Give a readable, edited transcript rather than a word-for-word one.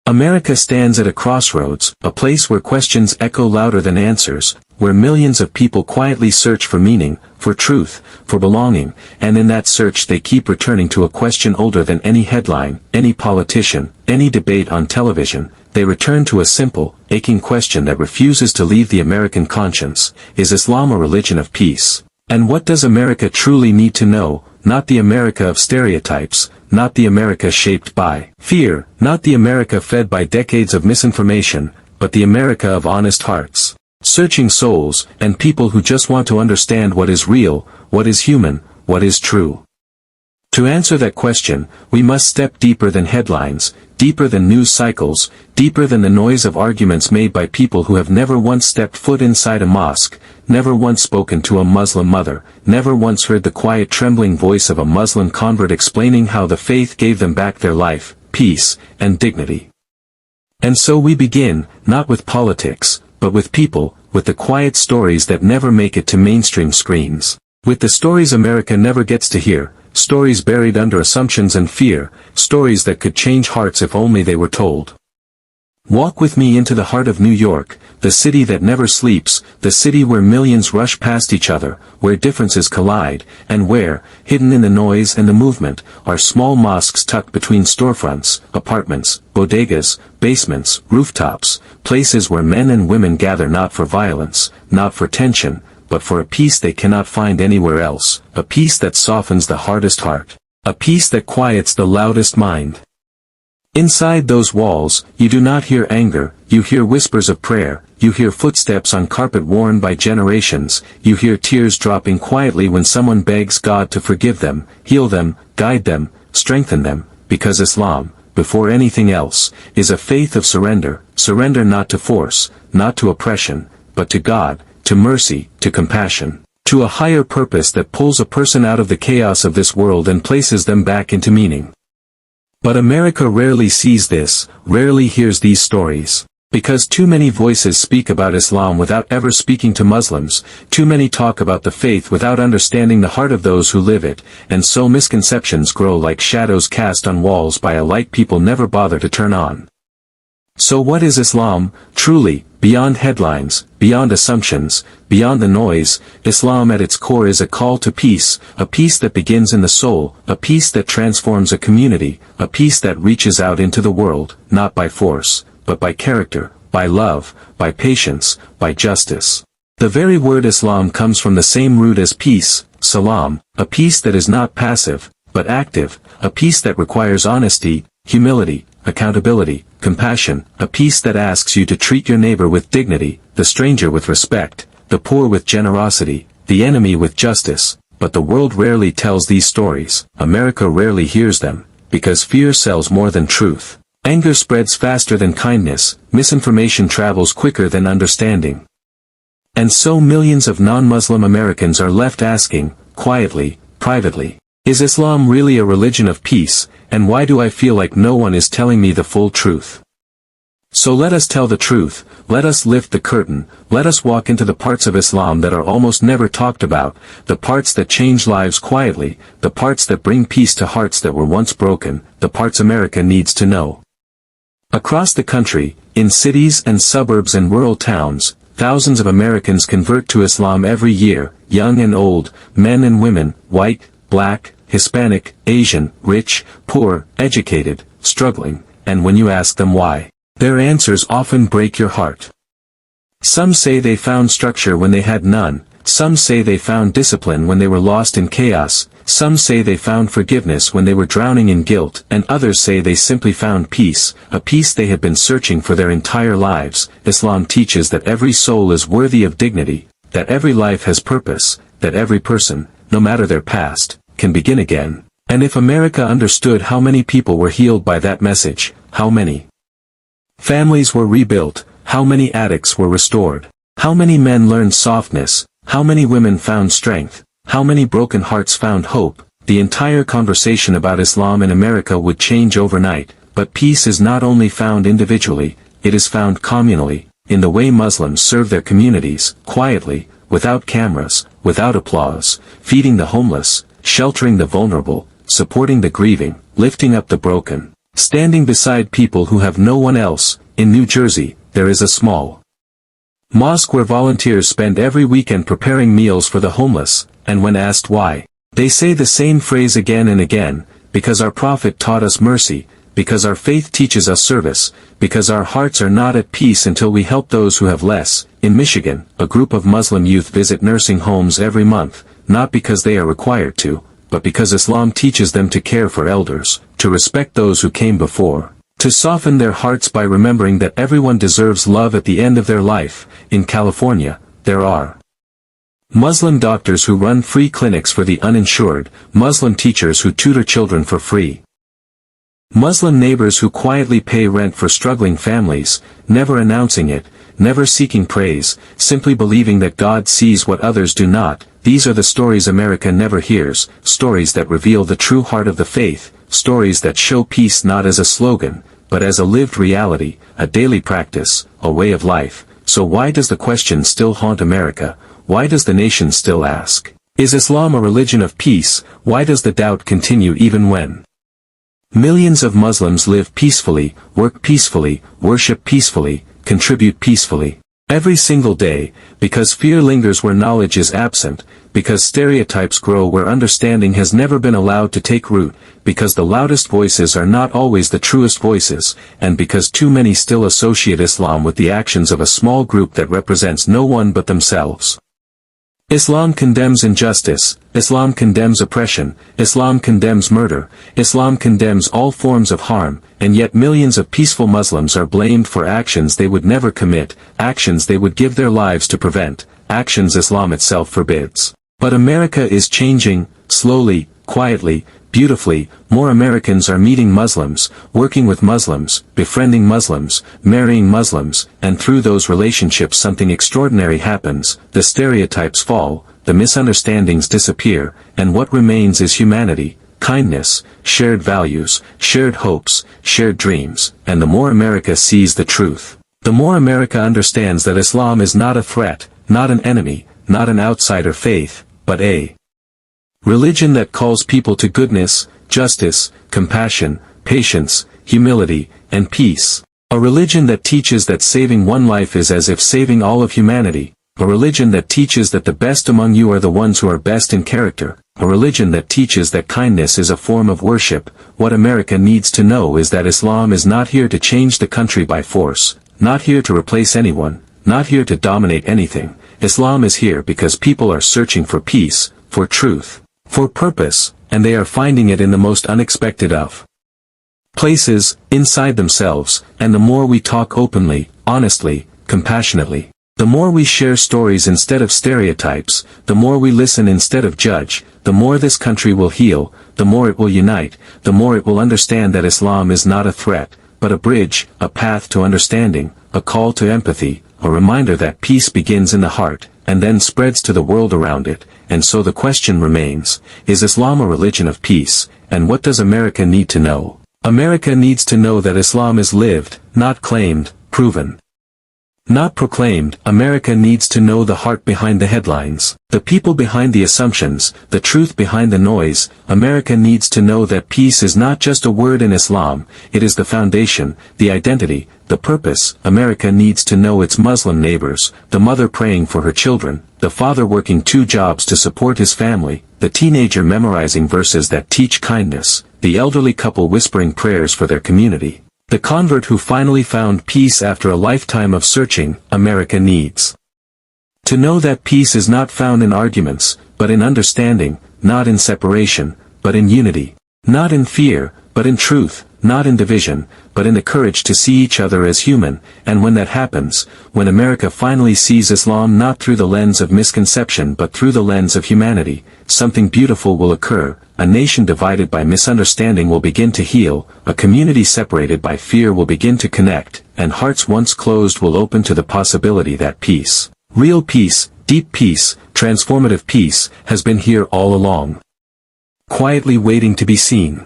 America stands at a crossroads, a place where questions echo louder than answers, where millions of people quietly search for meaning, for truth, for belonging, and in that search they keep returning to a question older than any headline, any politician, any debate on television. They return to a simple, aching question that refuses to leave the American conscience: is Islam a religion of peace? And what does America truly need to know? Not the America of stereotypes, not the America shaped by fear, not the America fed by decades of misinformation, but the America of honest hearts, searching souls, and people who just want to understand what is real, what is human, what is true. To answer that question, we must step deeper than headlines, deeper than news cycles, deeper than the noise of arguments made by people who have never once stepped foot inside a mosque, never once spoken to a Muslim mother, never once heard the quiet trembling voice of a Muslim convert explaining how the faith gave them back their life, peace, and dignity. And so we begin, not with politics, but with people, with the quiet stories that never make it to mainstream screens. With the stories America never gets to hear, stories buried under assumptions and fear, stories that could change hearts if only they were told. Walk with me into the heart of New York, the city that never sleeps, the city where millions rush past each other, where differences collide, and where, hidden in the noise and the movement, are small mosques tucked between storefronts, apartments, bodegas, basements, rooftops, places where men and women gather not for violence, not for tension, but for a peace they cannot find anywhere else, a peace that softens the hardest heart, a peace that quiets the loudest mind. Inside those walls, you do not hear anger, you hear whispers of prayer, you hear footsteps on carpet worn by generations, you hear tears dropping quietly when someone begs God to forgive them, heal them, guide them, strengthen them, because Islam, before anything else, is a faith of surrender, surrender not to force, not to oppression, but to God, to mercy, to compassion, to a higher purpose that pulls a person out of the chaos of this world and places them back into meaning. But America rarely sees this, rarely hears these stories. Because too many voices speak about Islam without ever speaking to Muslims, too many talk about the faith without understanding the heart of those who live it, and so misconceptions grow like shadows cast on walls by a light people never bother to turn on. So what is Islam, truly, beyond headlines, beyond assumptions, beyond the noise? Islam at its core is a call to peace, a peace that begins in the soul, a peace that transforms a community, a peace that reaches out into the world, not by force, but by character, by love, by patience, by justice. The very word Islam comes from the same root as peace, salam, a peace that is not passive, but active, a peace that requires honesty, humility, accountability, compassion, a peace that asks you to treat your neighbor with dignity, the stranger with respect, the poor with generosity, the enemy with justice. But the world rarely tells these stories, America rarely hears them, because fear sells more than truth. Anger spreads faster than kindness, misinformation travels quicker than understanding. And so millions of non-Muslim Americans are left asking, quietly, privately, is Islam really a religion of peace, and why do I feel like no one is telling me the full truth? So let us tell the truth, let us lift the curtain, let us walk into the parts of Islam that are almost never talked about, the parts that change lives quietly, the parts that bring peace to hearts that were once broken, the parts America needs to know. Across the country, in cities and suburbs and rural towns, thousands of Americans convert to Islam every year, young and old, men and women, white, black, Hispanic, Asian, rich, poor, educated, struggling, and when you ask them why, their answers often break your heart. Some say they found structure when they had none, some say they found discipline when they were lost in chaos, some say they found forgiveness when they were drowning in guilt, and others say they simply found peace, a peace they had been searching for their entire lives. Islam teaches that every soul is worthy of dignity, that every life has purpose, that every person, no matter their past, can begin again. And if America understood how many people were healed by that message, how many families were rebuilt, how many addicts were restored, how many men learned softness, how many women found strength, how many broken hearts found hope, the entire conversation about Islam in America would change overnight. But peace is not only found individually, it is found communally, in the way Muslims serve their communities, quietly, without cameras, without applause, feeding the homeless, sheltering the vulnerable, supporting the grieving, lifting up the broken. Standing beside people who have no one else, in New Jersey, there is a small mosque where volunteers spend every weekend preparing meals for the homeless, and when asked why, they say the same phrase again and again: because our Prophet taught us mercy, because our faith teaches us service, because our hearts are not at peace until we help those who have less. In Michigan, a group of Muslim youth visit nursing homes every month, not because they are required to, but because Islam teaches them to care for elders, to respect those who came before, to soften their hearts by remembering that everyone deserves love at the end of their life. In California, there are Muslim doctors who run free clinics for the uninsured, Muslim teachers who tutor children for free, Muslim neighbors who quietly pay rent for struggling families, never announcing it, never seeking praise, simply believing that God sees what others do not. These are the stories America never hears, stories that reveal the true heart of the faith, stories that show peace not as a slogan, but as a lived reality, a daily practice, a way of life. So why does the question still haunt America? Why does the nation still ask, is Islam a religion of peace? Why does the doubt continue even when millions of Muslims live peacefully, work peacefully, worship peacefully, contribute peacefully, every single day? Because fear lingers where knowledge is absent, because stereotypes grow where understanding has never been allowed to take root, because the loudest voices are not always the truest voices, and because too many still associate Islam with the actions of a small group that represents no one but themselves. Islam condemns injustice, Islam condemns oppression, Islam condemns murder, Islam condemns all forms of harm, and yet millions of peaceful Muslims are blamed for actions they would never commit, actions they would give their lives to prevent, actions Islam itself forbids. But America is changing, slowly, quietly, beautifully. More Americans are meeting Muslims, working with Muslims, befriending Muslims, marrying Muslims, and through those relationships something extraordinary happens. The stereotypes fall, the misunderstandings disappear, and what remains is humanity, kindness, shared values, shared hopes, shared dreams. And the more America sees the truth, the more America understands that Islam is not a threat, not an enemy, not an outsider faith, but a religion that calls people to goodness, justice, compassion, patience, humility, and peace. A religion that teaches that saving one life is as if saving all of humanity. A religion that teaches that the best among you are the ones who are best in character. A religion that teaches that kindness is a form of worship. What America needs to know is that Islam is not here to change the country by force, not here to replace anyone, not here to dominate anything. Islam is here because people are searching for peace, for truth, for purpose, and they are finding it in the most unexpected of places, inside themselves. And the more we talk openly, honestly, compassionately, the more we share stories instead of stereotypes, the more we listen instead of judge, the more this country will heal, the more it will unite, the more it will understand that Islam is not a threat, but a bridge, a path to understanding, a call to empathy, a reminder that peace begins in the heart, and then spreads to the world around it. And so the question remains, is Islam a religion of peace? And what does America need to know? America needs to know that Islam is lived, not claimed, proven, not proclaimed. America needs to know the heart behind the headlines, the people behind the assumptions, the truth behind the noise. America needs to know that peace is not just a word in Islam, it is the foundation, the identity, the purpose. America needs to know its Muslim neighbors, the mother praying for her children, the father working 2 jobs to support his family, the teenager memorizing verses that teach kindness, the elderly couple whispering prayers for their community, the convert who finally found peace after a lifetime of searching. America needs to know that peace is not found in arguments, but in understanding, not in separation, but in unity, not in fear, but in truth, not in division, but in the courage to see each other as human. And when that happens, when America finally sees Islam not through the lens of misconception but through the lens of humanity, something beautiful will occur. A nation divided by misunderstanding will begin to heal, a community separated by fear will begin to connect, and hearts once closed will open to the possibility that peace, real peace, deep peace, transformative peace, has been here all along, quietly waiting to be seen.